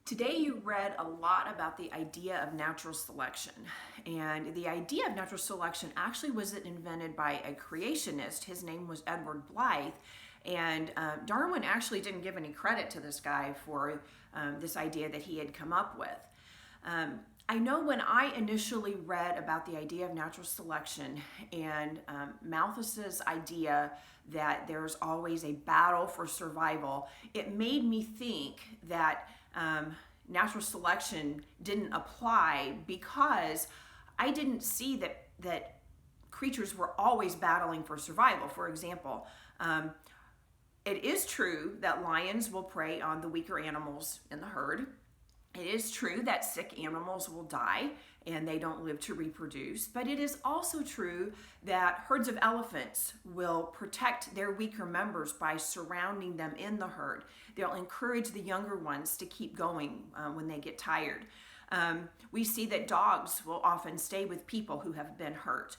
Today you read a lot about the idea of natural selection. And the idea of natural selection actually was invented by a creationist. His name was Edward Blythe. And Darwin actually didn't give any credit to this guy for this idea that he had come up with. I know when I initially read about the idea of natural selection and Malthus's idea that there's always a battle for survival, it made me think that natural selection didn't apply because I didn't see that creatures were always battling for survival. For example, it is true that lions will prey on the weaker animals in the herd. It is true that sick animals will die and they don't live to reproduce, but it is also true that herds of elephants will protect their weaker members by surrounding them in the herd. They'll encourage the younger ones to keep going when they get tired. We see that dogs will often stay with people who have been hurt.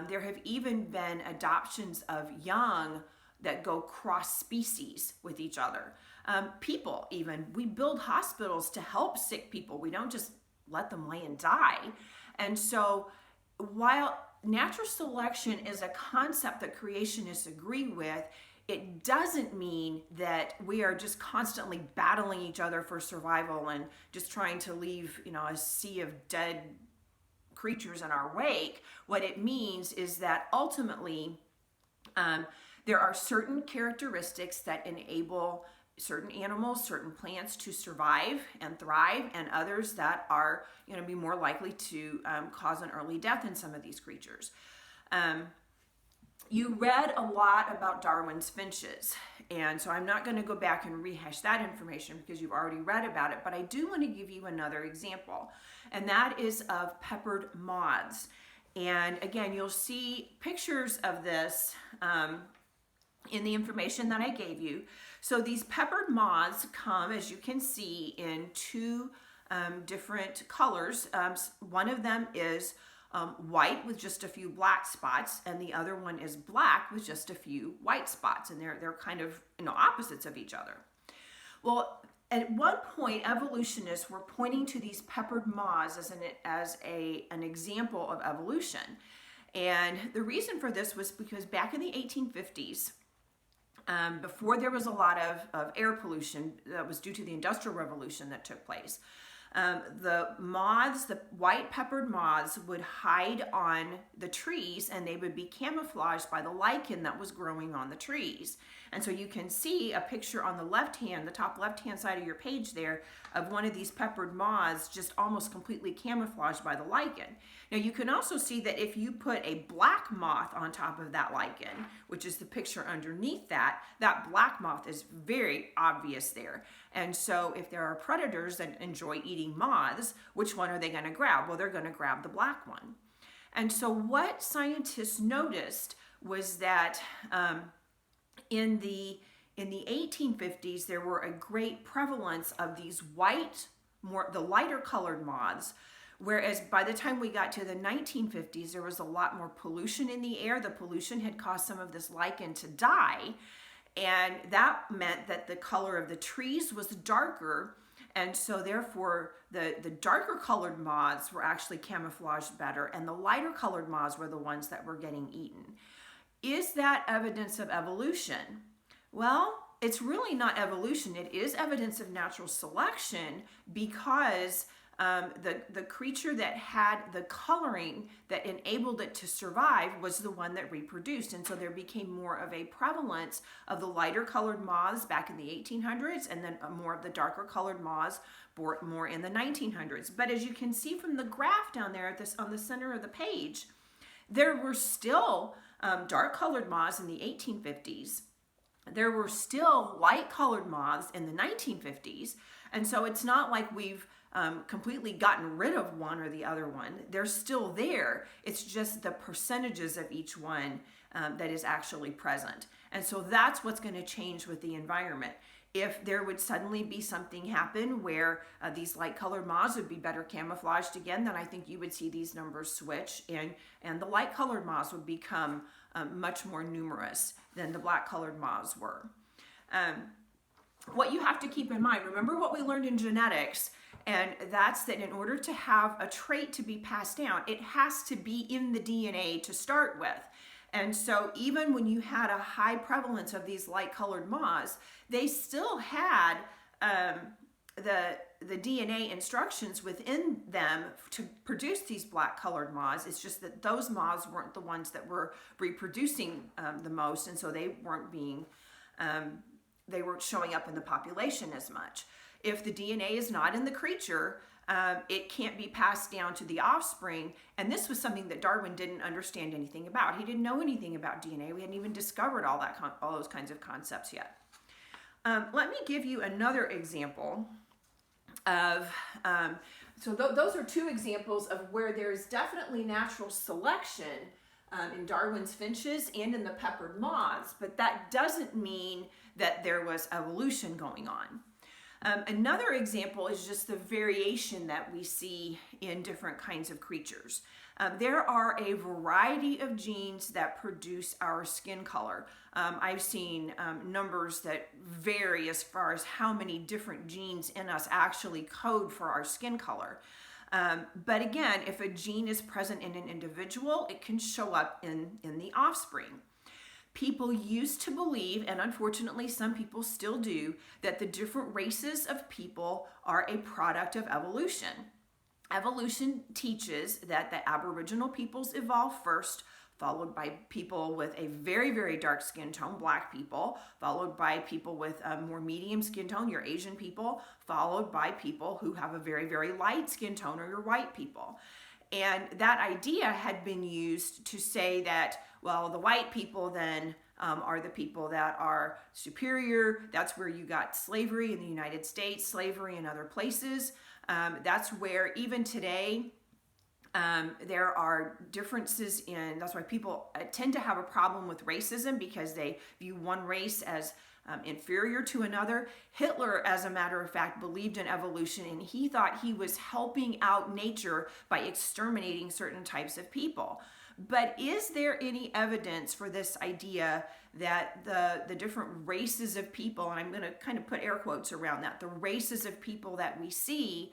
There have even been adoptions of young that go cross species with each other. People even, we build hospitals to help sick people. We don't just let them lay and die. And so while natural selection is a concept that creationists agree with, it doesn't mean that we are just constantly battling each other for survival and just trying to leave, a sea of dead creatures in our wake. What it means is that ultimately, there are certain characteristics that enable certain animals, certain plants to survive and thrive, and others that are going to be more likely to cause an early death in some of these creatures. You read a lot about Darwin's finches, and so I'm not going to go back and rehash that information because you've already read about it, but I do want to give you another example, and that is of peppered moths. And again, you'll see pictures of this in the information that I gave you. So these peppered moths come, as you can see, in two different colors. One of them is white with just a few black spots, and the other one is black with just a few white spots, and they're kind of opposites of each other. Well, at one point, evolutionists were pointing to these peppered moths as an example of evolution. And the reason for this was because back in the 1850s, before there was a lot of air pollution that was due to the Industrial Revolution that took place, the moths, the white peppered moths, would hide on the trees and they would be camouflaged by the lichen that was growing on the trees. And so you can see a picture on the top left-hand side of your page there of one of these peppered moths just almost completely camouflaged by the lichen. Now you can also see that if you put a black moth on top of that lichen, which is the picture underneath that black moth is very obvious there. And so if there are predators that enjoy eating moths, which one are they going to grab? Well, they're going to grab the black one. And so what scientists noticed was that in the 1850s, there were a great prevalence of these the lighter colored moths, whereas by the time we got to the 1950s, there was a lot more pollution in the air. The pollution had caused some of this lichen to die, and that meant that the color of the trees was darker, and so therefore the darker colored moths were actually camouflaged better, and the lighter colored moths were the ones that were getting eaten. Is that evidence of evolution? Well, it's really not evolution. It is evidence of natural selection because the creature that had the coloring that enabled it to survive was the one that reproduced. And so there became more of a prevalence of the lighter colored moths back in the 1800s, and then more of the darker colored moths more in the 1900s. But as you can see from the graph down there on the center of the page, there were still dark colored moths in the 1850s. There were still light colored moths in the 1950s. And so it's not like we've completely gotten rid of one or the other one. They're still there. It's just the percentages of each one that is actually present. And so that's what's going to change with the environment. If there would suddenly be something happen where these light colored moths would be better camouflaged again, then I think you would see these numbers switch, and the light colored moths would become much more numerous than the black colored moths were. what you have to keep in mind, remember what we learned in genetics, and that's that in order to have a trait to be passed down, it has to be in the DNA to start with. And so even when you had a high prevalence of these light-colored moths, they still had the DNA instructions within them to produce these black-colored moths. It's just that those moths weren't the ones that were reproducing the most, and so they weren't showing up in the population as much. If the DNA is not in the creature, it can't be passed down to the offspring. And this was something that Darwin didn't understand anything about. He didn't know anything about DNA. We hadn't even discovered all those kinds of concepts yet. Let me give you another example of, those are two examples of where there's definitely natural selection in Darwin's finches and in the peppered moths, but that doesn't mean that there was evolution going on. Another example is just the variation that we see in different kinds of creatures. There are a variety of genes that produce our skin color. I've seen numbers that vary as far as how many different genes in us actually code for our skin color. But again, if a gene is present in an individual, it can show up in the offspring. People used to believe, and unfortunately some people still do, that the different races of people are a product of evolution. Evolution teaches that the Aboriginal peoples evolved first, followed by people with a very, very dark skin tone, black people, followed by people with a more medium skin tone, your Asian people, followed by people who have a very, very light skin tone, or your white people. And that idea had been used to say that, well, the white people then are the people that are superior. That's where you got slavery in the United States, slavery in other places. That's where even today there are differences that's why people tend to have a problem with racism, because they view one race as inferior to another. Hitler, as a matter of fact, believed in evolution, and he thought he was helping out nature by exterminating certain types of people. But is there any evidence for this idea that the different races of people, and I'm going to kind of put air quotes around that, the races of people that we see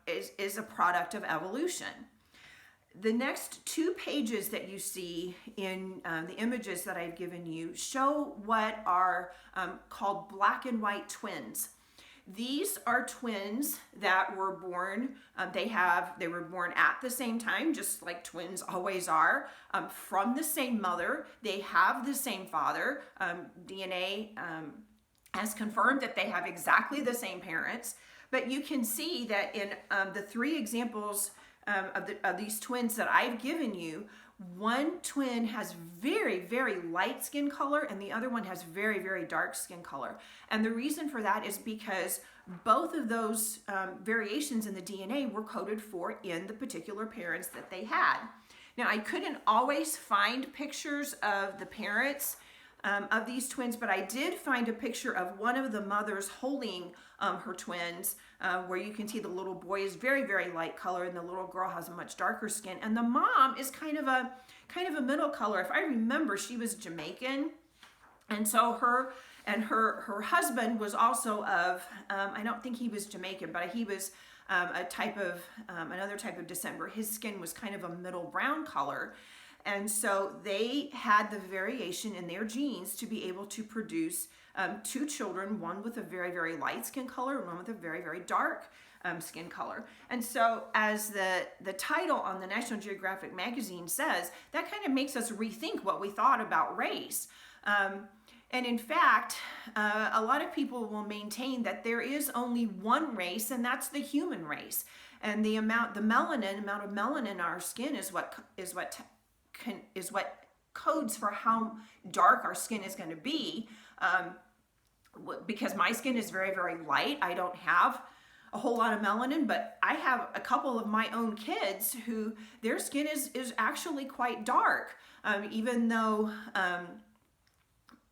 is a product of evolution? The next 2 pages that you see in the images that I've given you show what are called black and white twins. These are twins that were born, they were born at the same time, just like twins always are, from the same mother. They have the same father. DNA has confirmed that they have exactly the same parents. But you can see that in the 3 examples of these twins that I've given you, one twin has very, very light skin color and the other one has very, very dark skin color. And the reason for that is because both of those variations in the DNA were coded for in the particular parents that they had. Now, I couldn't always find pictures of the parents of these twins, but I did find a picture of one of the mothers holding her twins, where you can see the little boy is very, very light color and the little girl has a much darker skin, and the mom is kind of a middle color. If I remember, she was Jamaican, and so her husband was also of I don't think he was Jamaican, but he was another type of descent where his skin was kind of a middle brown color. And so they had the variation in their genes to be able to produce 2 children, one with a very, very light skin color and one with a very, very dark skin color. And so as the title on the National Geographic magazine says, that kind of makes us rethink what we thought about race. And in fact, a lot of people will maintain that there is only one race, and that's the human race. And the amount of melanin in our skin is what codes for how dark our skin is going to be. Because my skin is very, very light, I don't have a whole lot of melanin, but I have a couple of my own kids who their skin is actually quite dark, even though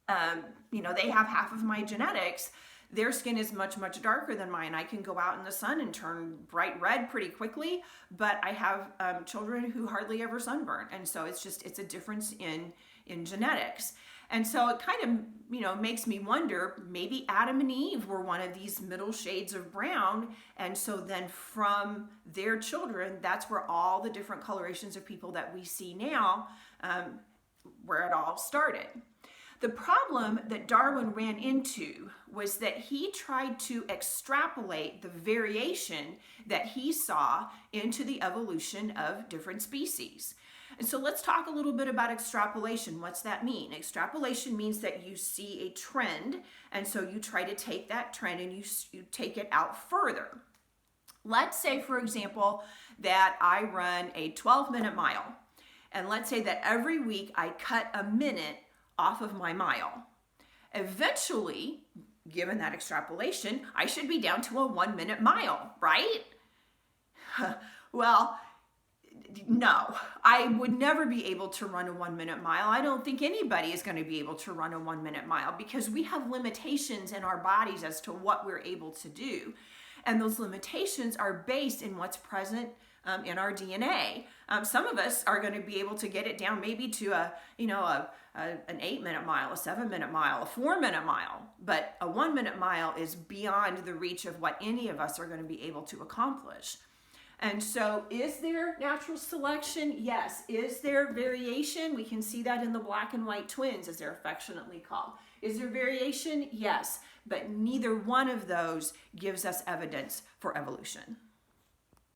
they have half of my genetics. Their skin is much, much darker than mine. I can go out in the sun and turn bright red pretty quickly, but I have children who hardly ever sunburn. And so it's a difference in genetics. And so it kind of, makes me wonder, maybe Adam and Eve were one of these middle shades of brown. And so then from their children, that's where all the different colorations of people that we see now, where it all started. The problem that Darwin ran into was that he tried to extrapolate the variation that he saw into the evolution of different species. And so let's talk a little bit about extrapolation. What's that mean? Extrapolation means that you see a trend, and so you try to take that trend and you take it out further. Let's say, for example, that I run a 12-minute mile, and let's say that every week I cut a minute off of my mile. Eventually, given that extrapolation, I should be down to a 1-minute mile, right? Well, no, I would never be able to run a 1-minute mile. I don't think anybody is going to be able to run a 1-minute mile because we have limitations in our bodies as to what we're able to do. And those limitations are based in what's present in our DNA. Some of us are going to be able to get it down maybe to an 8-minute mile, a 7-minute mile, a 4-minute mile. But a 1-minute mile is beyond the reach of what any of us are going to be able to accomplish. And so is there natural selection? Yes. Is there variation? We can see that in the black and white twins, as they're affectionately called. Is there variation? Yes. But neither one of those gives us evidence for evolution.